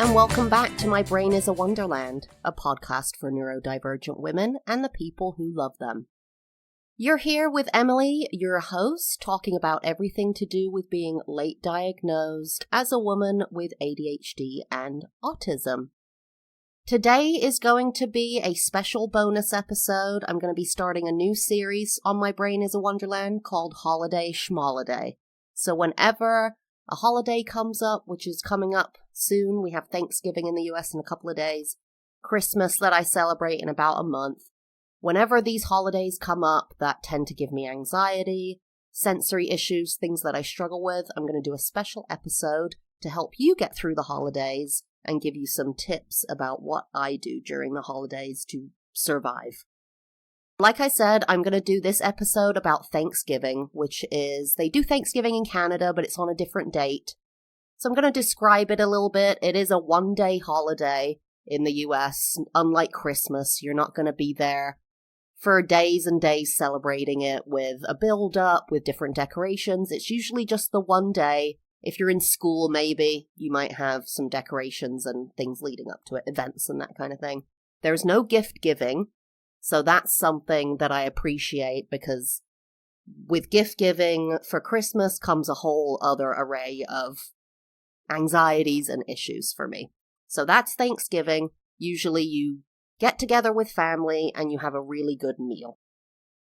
and welcome back to My Brain is a Wonderland, a podcast for neurodivergent women and the people who love them. You're here with Emily, your host, talking about everything to do with being late diagnosed as a woman with ADHD and autism. Today is going to be a special bonus episode. I'm going to be starting a new series on My Brain is a Wonderland called Holiday Schmoliday. So whenever a holiday comes up, which is coming up soon, we have Thanksgiving in the US in a couple of days, Christmas that I celebrate in about a month. Whenever these holidays come up that tend to give me anxiety, sensory issues, things that I struggle with, I'm going to do a special episode to help you get through the holidays and give you some tips about what I do during the holidays to survive. Like I said, I'm going to do this episode about Thanksgiving, which is, they do Thanksgiving in Canada, but it's on a different date. So I'm going to describe it a little bit. It is a one-day holiday in the US. Unlike Christmas, you're not going to be there for days and days celebrating it with a build-up, with different decorations. It's usually just the one day. If you're in school, maybe, you might have some decorations and things leading up to it, events and that kind of thing. There's no gift giving. So that's something that I appreciate, because with gift giving for Christmas comes a whole other array of anxieties and issues for me. So that's Thanksgiving. Usually you get together with family and you have a really good meal.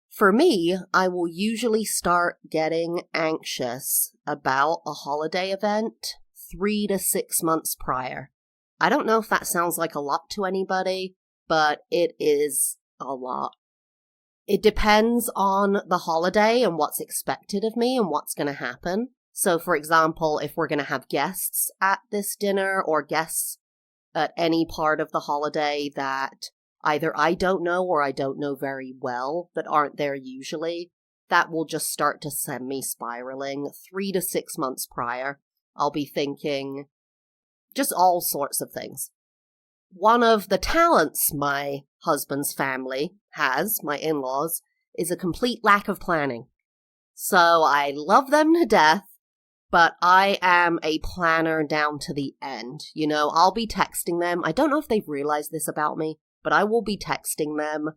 For me, I will usually start getting anxious about a holiday event 3 to 6 months prior. I don't know if that sounds like a lot to anybody, but it is a lot. It depends on the holiday and what's expected of me and what's going to happen. So, for example, if we're going to have guests at this dinner or guests at any part of the holiday that either I don't know or I don't know very well, that aren't there usually, that will just start to send me spiraling 3 to 6 months prior. I'll be thinking just all sorts of things. One of the talents my husband's family has, my in-laws, is a complete lack of planning. So I love them to death, but I am a planner down to the end. You know, I'll be texting them. I don't know if they've realized this about me, but I will be texting them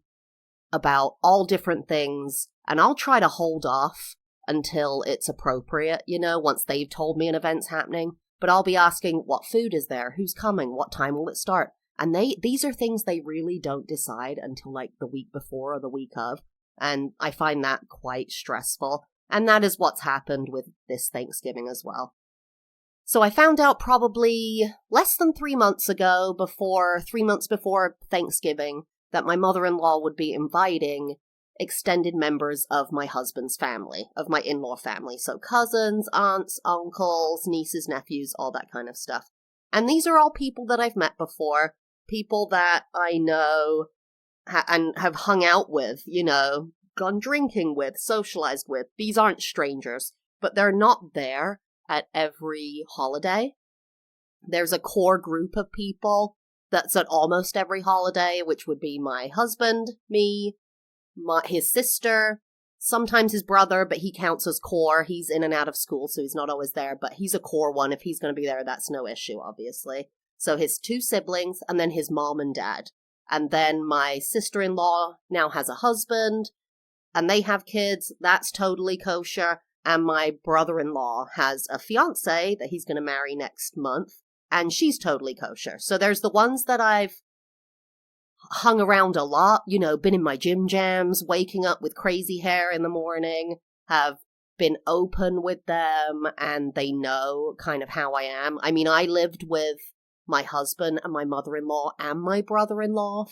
about all different things, and I'll try to hold off until it's appropriate, you know, once they've told me an event's happening. But I'll be asking, what food is there? Who's coming? What time will it start? And these are things they really don't decide until like the week before or the week of. And I find that quite stressful. And that is what's happened with this Thanksgiving as well. So I found out probably less than 3 months ago, 3 months before Thanksgiving, that my mother-in-law would be inviting extended members of my husband's family, of my in-law family. So cousins, aunts, uncles, nieces, nephews, all that kind of stuff. And these are all people that I've met before. People that I know and have hung out with, you know, gone drinking with, socialized with. These aren't strangers, but they're not there at every holiday. There's a core group of people that's at almost every holiday, which would be my husband, me, his sister, sometimes his brother, but he counts as core. He's in and out of school, so he's not always there, but he's a core one. If he's going to be there, that's no issue, obviously. So his 2 siblings, and then his mom and dad. And then my sister-in-law now has a husband, and they have kids. That's totally kosher. And my brother-in-law has a fiance that he's going to marry next month, and she's totally kosher. So there's the ones that I've hung around a lot, you know, been in my gym jams, waking up with crazy hair in the morning, have been open with them, and they know kind of how I am. I mean, I lived with my husband and my mother-in-law and my brother-in-law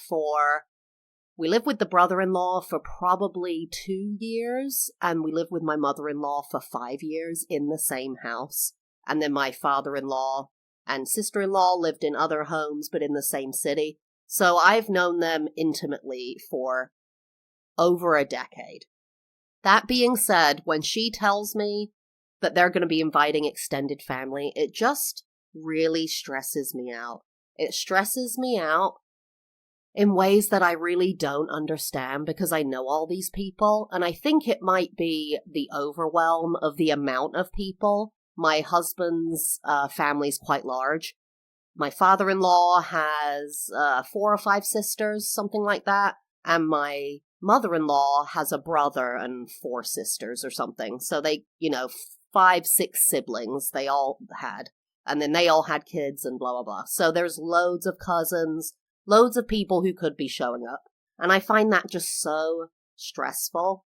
we lived with the brother-in-law for probably 2 years, and we lived with my mother-in-law for 5 years in the same house. And then my father-in-law and sister-in-law lived in other homes, but in the same city. So I've known them intimately for over a decade. That being said, when she tells me that they're going to be inviting extended family, it just really stresses me out. It stresses me out in ways that I really don't understand, because I know all these people, and I think it might be the overwhelm of the amount of people. My husband's family's quite large, My father-in-law has 4 or 5 sisters, something like that. And my mother-in-law has a brother and 4 sisters or something. So they, 5, 6 siblings they all had. And then they all had kids and blah, blah, blah. So there's loads of cousins, loads of people who could be showing up. And I find that just so stressful.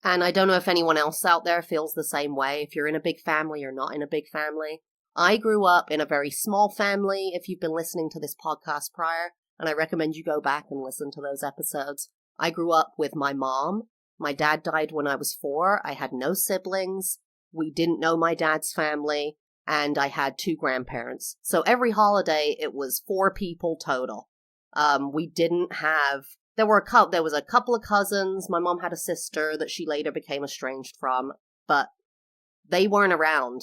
And I don't know if anyone else out there feels the same way, if you're in a big family or not in a big family. I grew up in a very small family, if you've been listening to this podcast prior, and I recommend you go back and listen to those episodes. I grew up with my mom. My dad died when I was 4. I had no siblings. We didn't know my dad's family, and I had 2 grandparents. So every holiday, it was 4 people total. We didn't have... There was a couple of cousins. My mom had a sister that she later became estranged from, but they weren't around.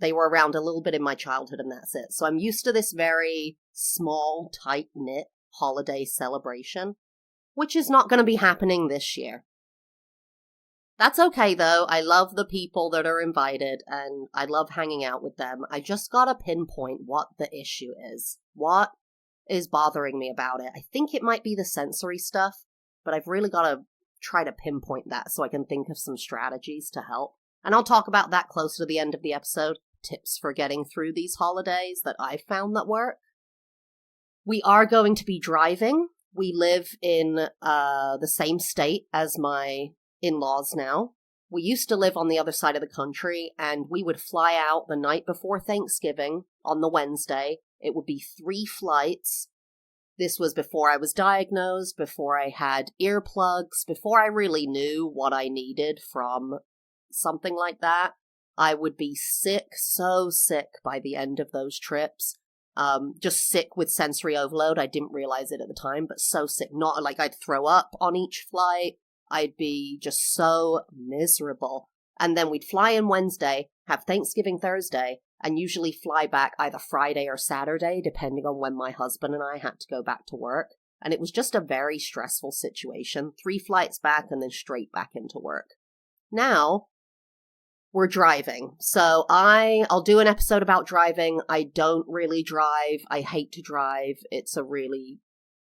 They were around a little bit in my childhood, and that's it. So I'm used to this very small, tight-knit holiday celebration, which is not going to be happening this year. That's okay, though. I love the people that are invited, and I love hanging out with them. I just gotta pinpoint what the issue is. What is bothering me about it? I think it might be the sensory stuff, but I've really got to try to pinpoint that so I can think of some strategies to help. And I'll talk about that closer to the end of the episode. Tips for getting through these holidays that I've found that work. We are going to be driving. We live in the same state as my in-laws now. We used to live on the other side of the country, and we would fly out the night before Thanksgiving on the Wednesday. It would be 3 flights. This was before I was diagnosed, before I had earplugs, before I really knew what I needed from something like that. I would be sick, so sick by the end of those trips. Just sick with sensory overload. I didn't realize it at the time, but so sick. Not like I'd throw up on each flight. I'd be just so miserable. And then we'd fly in Wednesday, have Thanksgiving Thursday, and usually fly back either Friday or Saturday, depending on when my husband and I had to go back to work. And it was just a very stressful situation. 3 flights back and then straight back into work. Now, we're driving. So I'll do an episode about driving. I don't really drive. I hate to drive. It's a really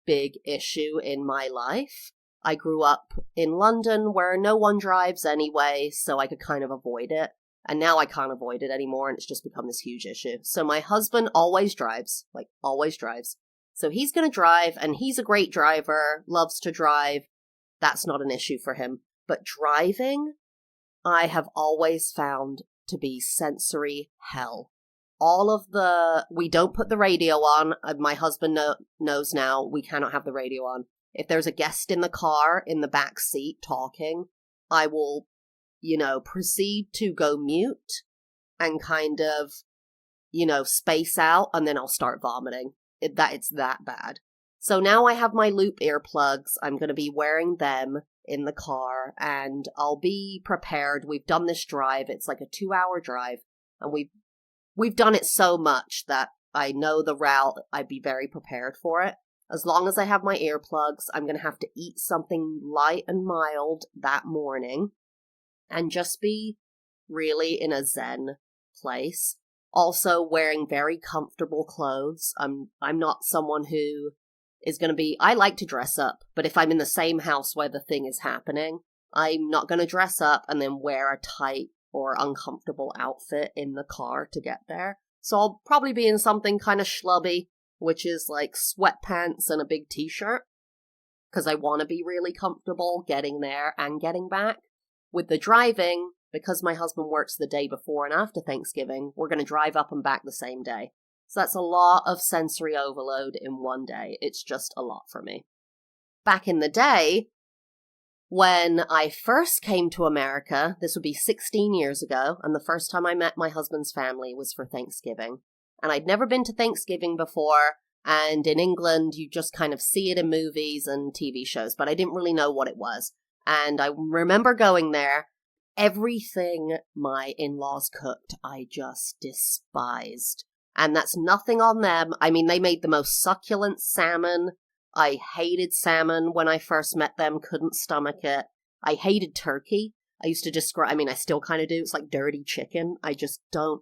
big issue in my life. I grew up in London where no one drives anyway, so I could kind of avoid it. And now I can't avoid it anymore, and it's just become this huge issue. So my husband always drives, always drives. So he's going to drive, and he's a great driver, loves to drive. That's not an issue for him. But driving, I have always found to be sensory hell. We don't put the radio on. My husband knows now we cannot have the radio on. If there's a guest in the car, in the back seat, talking, I will, proceed to go mute and kind of, space out, and then I'll start vomiting. It's that bad. So now I have my loop earplugs. I'm going to be wearing them in the car, and I'll be prepared. We've done this drive. It's like a 2-hour drive, and we've done it so much that I know the route. I'd be very prepared for it. As long as I have my earplugs, I'm going to have to eat something light and mild that morning and just be really in a zen place. Also wearing very comfortable clothes. I'm not someone who is going to be... I like to dress up, but if I'm in the same house where the thing is happening, I'm not going to dress up and then wear a tight or uncomfortable outfit in the car to get there. So I'll probably be in something kind of schlubby, which is like sweatpants and a big t-shirt, because I want to be really comfortable getting there and getting back. With the driving, because my husband works the day before and after Thanksgiving, we're going to drive up and back the same day. So that's a lot of sensory overload in one day. It's just a lot for me. Back in the day, when I first came to America, this would be 16 years ago, and the first time I met my husband's family was for Thanksgiving. And I'd never been to Thanksgiving before, and in England, you just kind of see it in movies and TV shows, but I didn't really know what it was. And I remember going there. Everything my in-laws cooked, I just despised. And that's nothing on them. I mean, they made the most succulent salmon. I hated salmon when I first met them, couldn't stomach it. I hated turkey. I used to describe, I still kind of do. It's like dirty chicken. I just don't,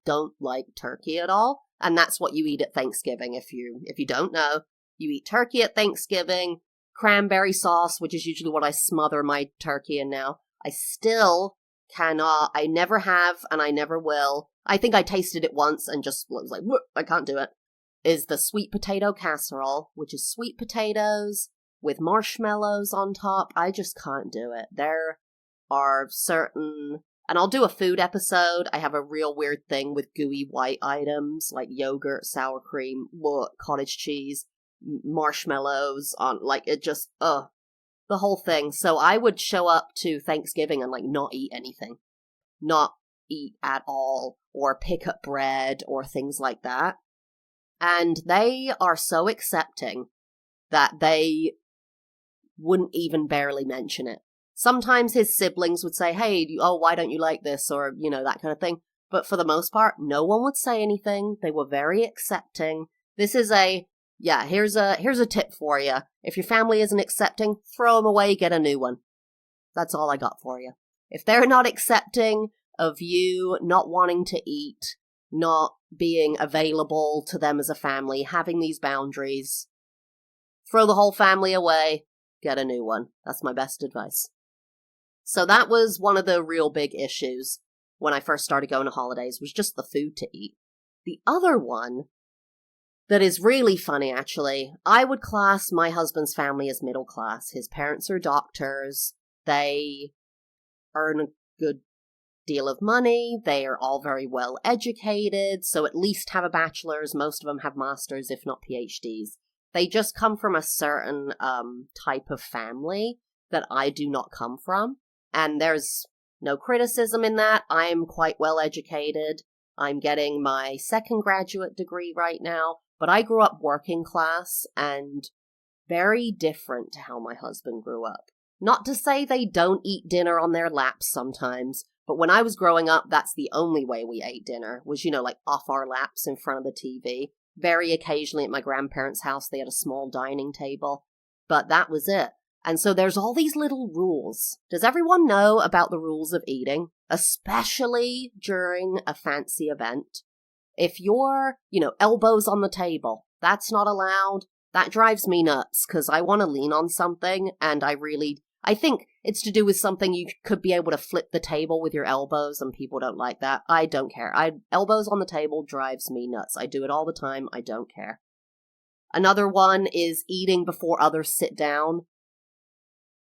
don't like turkey at all. And that's what you eat at Thanksgiving. If you don't know, you eat turkey at Thanksgiving, cranberry sauce, which is usually what I smother my turkey in now. I still cannot, I never have, and I never will. I think I tasted it once and just was like, I can't do it. Is the sweet potato casserole, which is sweet potatoes with marshmallows on top. I just can't do it. There are certain, and I'll do a food episode. I have a real weird thing with gooey white items like yogurt, sour cream, cottage cheese, marshmallows on, like, it just, the whole thing. So I would show up to Thanksgiving and, like, not eat anything. Not eat at all, or pick up bread, or things like that. And they are so accepting that they wouldn't even barely mention it. Sometimes his siblings would say, hey, why don't you like this? Or, that kind of thing. But for the most part, no one would say anything. They were very accepting. This is here's a tip for you. If your family isn't accepting, throw them away, get a new one. That's all I got for you. If they're not accepting of you not wanting to eat, not being available to them as a family, having these boundaries, throw the whole family away, get a new one. That's my best advice. So that was one of the real big issues when I first started going to holidays, was just the food to eat. The other one that is really funny, actually, I would class my husband's family as middle class. His parents are doctors. They earn a good deal of money. They are all very well educated, so at least have a bachelor's. Most of them have masters, if not PhDs. They just come from a certain type of family that I do not come from. And there's no criticism in that. I'm quite well educated. I'm getting my second graduate degree right now. But I grew up working class and very different to how my husband grew up. Not to say they don't eat dinner on their laps sometimes, but when I was growing up, that's the only way we ate dinner, was, like off our laps in front of the TV. Very occasionally at my grandparents' house, they had a small dining table, but that was it. And so there's all these little rules. Does everyone know about the rules of eating? Especially during a fancy event. If you're, elbows on the table, that's not allowed. That drives me nuts, because I want to lean on something, and I think it's to do with something you could be able to flip the table with your elbows, and people don't like that. I don't care. Elbows on the table drives me nuts. I do it all the time. I don't care. Another one is eating before others sit down.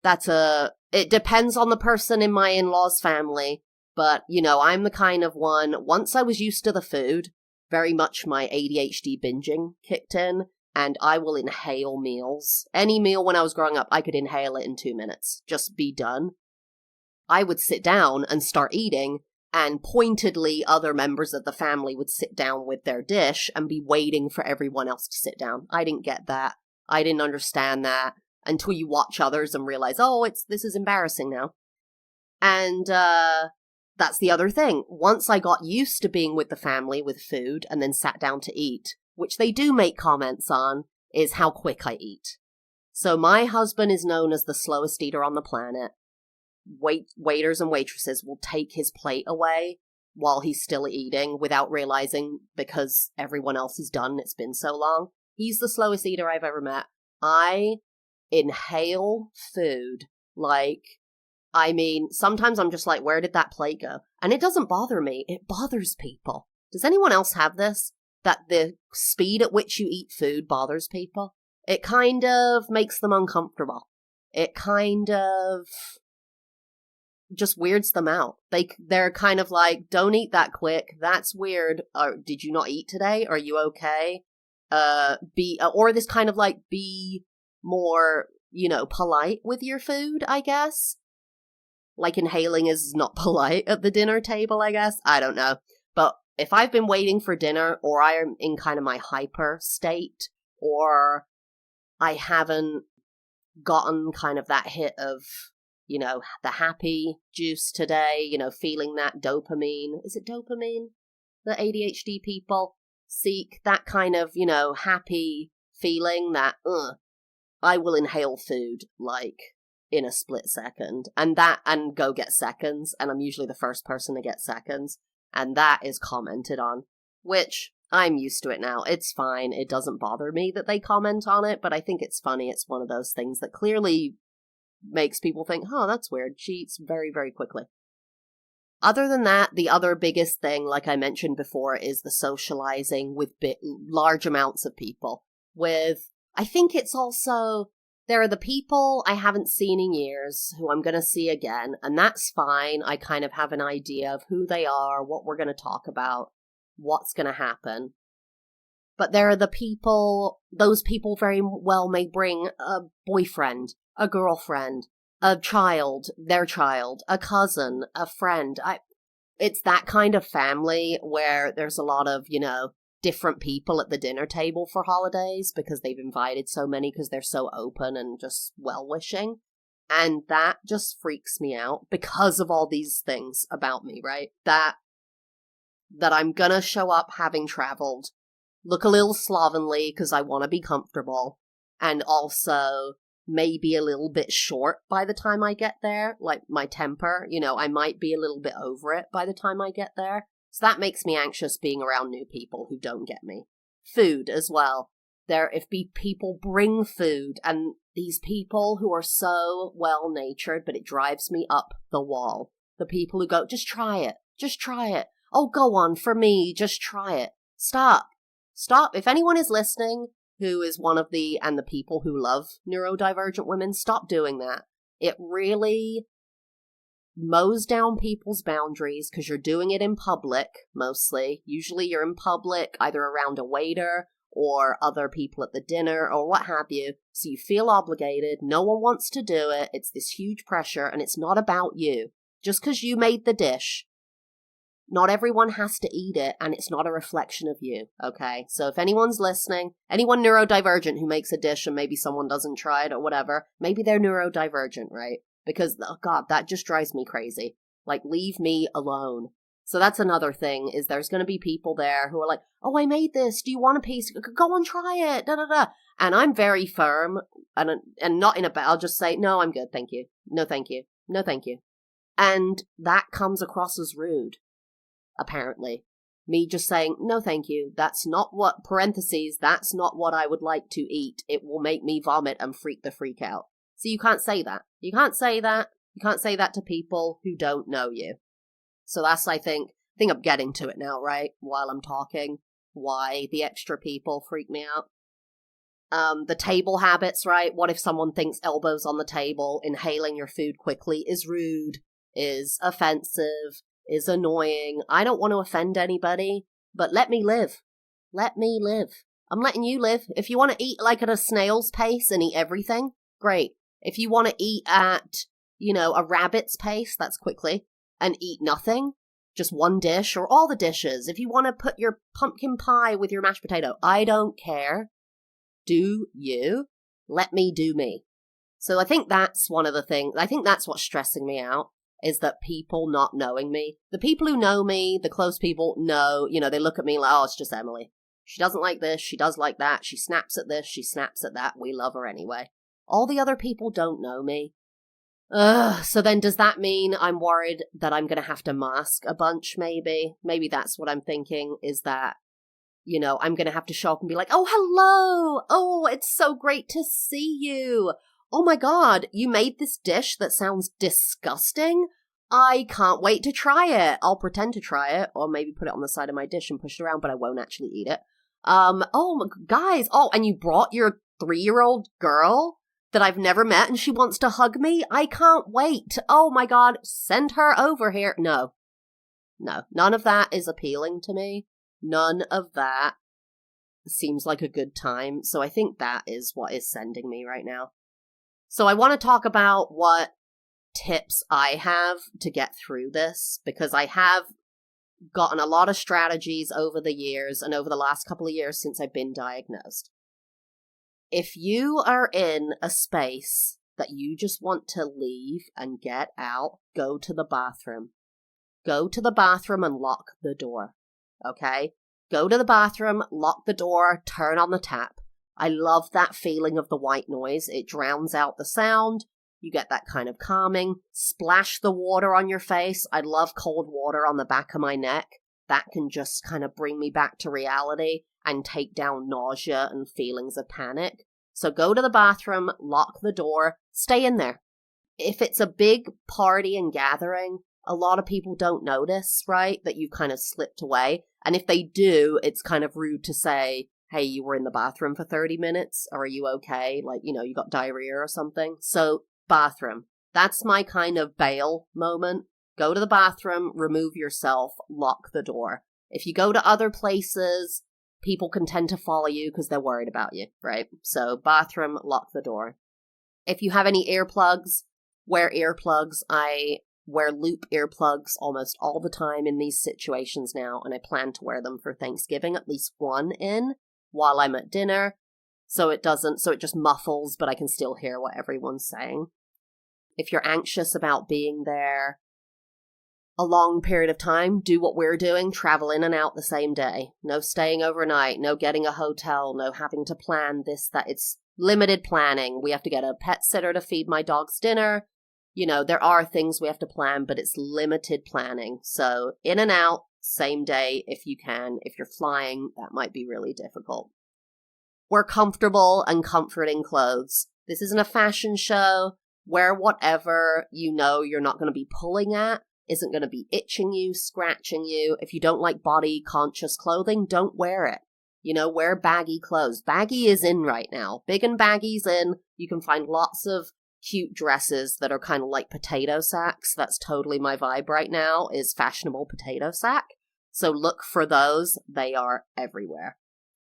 It depends on the person in my in-laws' family, but, I'm the kind of one, once I was used to the food, very much my ADHD binging kicked in, and I will inhale meals. Any meal when I was growing up, I could inhale it in 2 minutes. Just be done. I would sit down and start eating, and pointedly other members of the family would sit down with their dish and be waiting for everyone else to sit down. I didn't get that. I didn't understand that until you watch others and realize, this is embarrassing now. And that's the other thing. Once I got used to being with the family with food and then sat down to eat, which they do make comments on, is how quick I eat. So my husband is known as the slowest eater on the planet. Waiters and waitresses will take his plate away while he's still eating without realizing, because everyone else is done, it's been so long. He's the slowest eater I've ever met. I inhale food sometimes I'm just like, where did that plate go? And it doesn't bother me. It bothers people. Does anyone else have this? That the speed at which you eat food bothers people? It kind of makes them uncomfortable. It kind of just weirds them out. They're kind of like, don't eat that quick. That's weird. Did you not eat today? Are you okay? Or this kind of like, be more, polite with your food, I guess. Like inhaling is not polite at the dinner table, I guess. I don't know. But if I've been waiting for dinner, or I'm in kind of my hyper state, or I haven't gotten kind of that hit of, the happy juice today, feeling that dopamine. Is it dopamine? The ADHD people seek that kind of, happy feeling that, I will inhale food, in a split second, and go get seconds, and I'm usually the first person to get seconds. and that is commented on, which I'm used to it now. It's fine. It doesn't bother me that they comment on it, but I think it's funny. It's one of those things that clearly makes people think, oh, that's weird. She eats very, very quickly. Other than that, the other biggest thing, like I mentioned before, is the socializing with large amounts of people. I think it's also, there are the people I haven't seen in years who I'm going to see again, and that's fine. I kind of have an idea of who they are, what we're going to talk about, what's going to happen. But there are the people, those people very well may bring a boyfriend, a girlfriend, a child, their child, a cousin, a friend. It's that kind of family where there's a lot of, different people at the dinner table for holidays because they've invited so many because they're so open and just well-wishing. And that just freaks me out because of all these things about me, right? That I'm gonna show up having traveled, look a little slovenly because I want to be comfortable, and also maybe a little bit short by the time I get there, like my temper, I might be a little bit over it by the time I get there. So that makes me anxious being around new people who don't get me. Food as well. If people bring food, and these people who are so well-natured, but it drives me up the wall. The people who go, just try it. Just try it. Oh, go on, for me, just try it. Stop. If anyone is listening who is one of the people who love neurodivergent women, stop doing that. It really mows down people's boundaries because you're doing it in public, mostly. Usually you're in public, either around a waiter or other people at the dinner or what have you. So you feel obligated. No one wants to do it. It's this huge pressure, and it's not about you. Just because you made the dish, not everyone has to eat it, and it's not a reflection of you, okay? So if anyone's listening, anyone neurodivergent who makes a dish and maybe someone doesn't try it or whatever, maybe they're neurodivergent, right? Because, oh God, that just drives me crazy. Like, leave me alone. So that's another thing, is there's going to be people there who are like, oh, I made this. Do you want a piece? Go and try it. Da, da, da. And I'm very firm, and not in a bad, I'll just say, no, I'm good, thank you. No, thank you. No, thank you. And that comes across as rude, apparently. Me just saying, no, thank you. That's not what, that's not what I would like to eat. It will make me vomit and freak out. So you can't say that. You can't say that. You can't say that to people who don't know you. So that's, I think I'm getting to it now, right? While I'm talking, why the extra people freak me out. The table habits, right? What if someone thinks elbows on the table, inhaling your food quickly is rude, is offensive, is annoying. I don't want to offend anybody, but let me live. Let me live. I'm letting you live. If you want to eat like at a snail's pace and eat everything, great. If you want to eat at, a rabbit's pace, that's quickly, and eat nothing, just one dish or all the dishes. If you want to put your pumpkin pie with your mashed potato, I don't care. Do you? Let me do me. So I think that's one of the things, I think that's what's stressing me out, is that people not knowing me. The people who know me, the close people, know, they look at me like, oh, it's just Emily. She doesn't like this, she does like that, she snaps at this, she snaps at that, we love her anyway. All the other people don't know me. So then does that mean I'm worried that I'm going to have to mask a bunch, maybe? Maybe that's what I'm thinking, is that, I'm going to have to show up and be like, oh, hello! Oh, it's so great to see you! Oh my God, you made this dish that sounds disgusting? I can't wait to try it. I'll pretend to try it, or maybe put it on the side of my dish and push it around, but I won't actually eat it. Guys, and you brought your 3-year-old girl that I've never met and she wants to hug me? I can't wait. Oh my God, send her over here. No, none of that is appealing to me. None of that seems like a good time. So I think that is what is sending me right now. So I want to talk about what tips I have to get through this, because I have gotten a lot of strategies over the years and over the last couple of years since I've been diagnosed. If you are in a space that you just want to leave and get out, go to the bathroom. Go to the bathroom and lock the door, okay? Go to the bathroom, lock the door, turn on the tap. I love that feeling of the white noise. It drowns out the sound. You get that kind of calming. Splash the water on your face. I love cold water on the back of my neck. that can just kind of bring me back to reality and take down nausea and feelings of panic. So go to the bathroom, lock the door, stay in there. If it's a big party and gathering, a lot of people don't notice, right, that you kind of slipped away. And if they do, it's kind of rude to say, hey, you were in the bathroom for 30 minutes. Or are you okay? Like, you got diarrhea or something. So bathroom. That's my kind of bail moment. Go to the bathroom, remove yourself, lock the door. If you go to other places, people can tend to follow you because they're worried about you, right? So bathroom, lock the door. If you have any earplugs, wear earplugs. I wear loop earplugs almost all the time in these situations now, and I plan to wear them for Thanksgiving, at least one in while I'm at dinner. So it just muffles, but I can still hear what everyone's saying. If you're anxious about being there a long period of time, do what we're doing, travel in and out the same day. No staying overnight, no getting a hotel, no having to plan this, that. It's limited planning. We have to get a pet sitter to feed my dog's dinner. There are things we have to plan, but it's limited planning. So in and out, same day if you can. If you're flying, that might be really difficult. Wear comfortable and comforting clothes. This isn't a fashion show. Wear whatever you're not going to be pulling at, isn't going to be itching you, scratching you. If you don't like body-conscious clothing, don't wear it. Wear baggy clothes. Baggy is in right now. Big and baggy's in. You can find lots of cute dresses that are kind of like potato sacks. That's totally my vibe right now, is fashionable potato sack. So look for those. They are everywhere.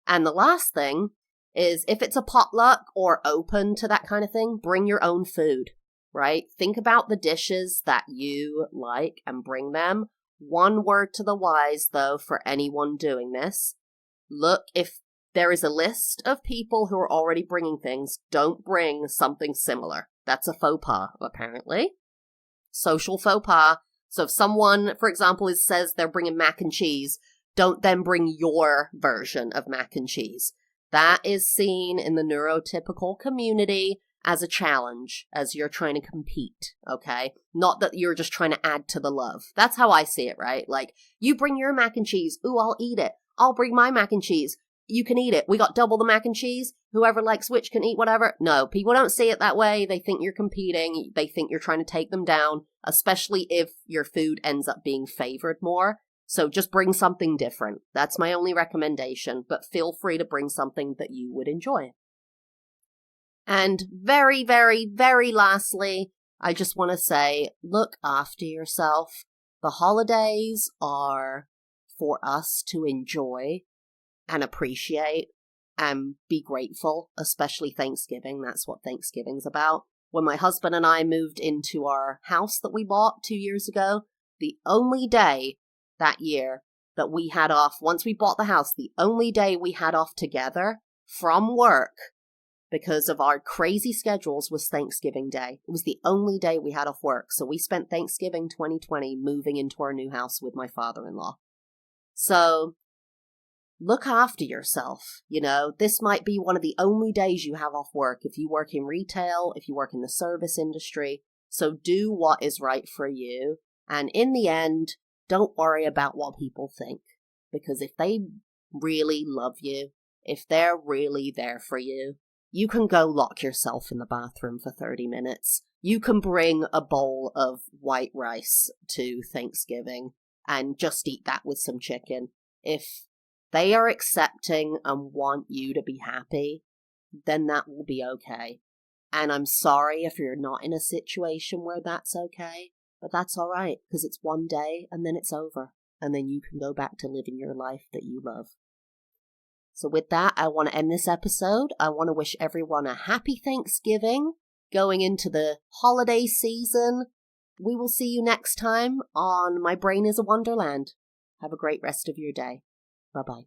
And the last thing is, if it's a potluck or open to that kind of thing, bring your own food, right? Think about the dishes that you like and bring them. One word to the wise, though, for anyone doing this. Look, if there is a list of people who are already bringing things, don't bring something similar. That's a faux pas, apparently. Social faux pas. So if someone, for example, says they're bringing mac and cheese, don't then bring your version of mac and cheese. That is seen in the neurotypical community as a challenge, as you're trying to compete, okay? Not that you're just trying to add to the love. That's how I see it, right? Like, you bring your mac and cheese. Ooh, I'll eat it. I'll bring my mac and cheese. You can eat it. We got double the mac and cheese. Whoever likes which can eat whatever. No, people don't see it that way. They think you're competing. They think you're trying to take them down, especially if your food ends up being favored more. So just bring something different. That's my only recommendation, but feel free to bring something that you would enjoy. And very, very, very lastly, I just want to say, look after yourself. The holidays are for us to enjoy and appreciate and be grateful, especially Thanksgiving. That's what Thanksgiving's about. When my husband and I moved into our house that we bought 2 years ago, the only day that year that we had off, once we bought the house, the only day we had off together from work because of our crazy schedules was Thanksgiving Day. It was the only day we had off work. So we spent Thanksgiving 2020 moving into our new house with my father-in-law. So look after yourself. This might be one of the only days you have off work if you work in retail, if you work in the service industry. So do what is right for you. And in the end, don't worry about what people think. Because if they really love you, if they're really there for you, you can go lock yourself in the bathroom for 30 minutes. You can bring a bowl of white rice to Thanksgiving and just eat that with some chicken. If they are accepting and want you to be happy, then that will be okay. And I'm sorry if you're not in a situation where that's okay, but that's all right, because it's one day and then it's over. And then you can go back to living your life that you love. So with that, I want to end this episode. I want to wish everyone a happy Thanksgiving going into the holiday season. We will see you next time on My Brain is a Wonderland. Have a great rest of your day. Bye-bye.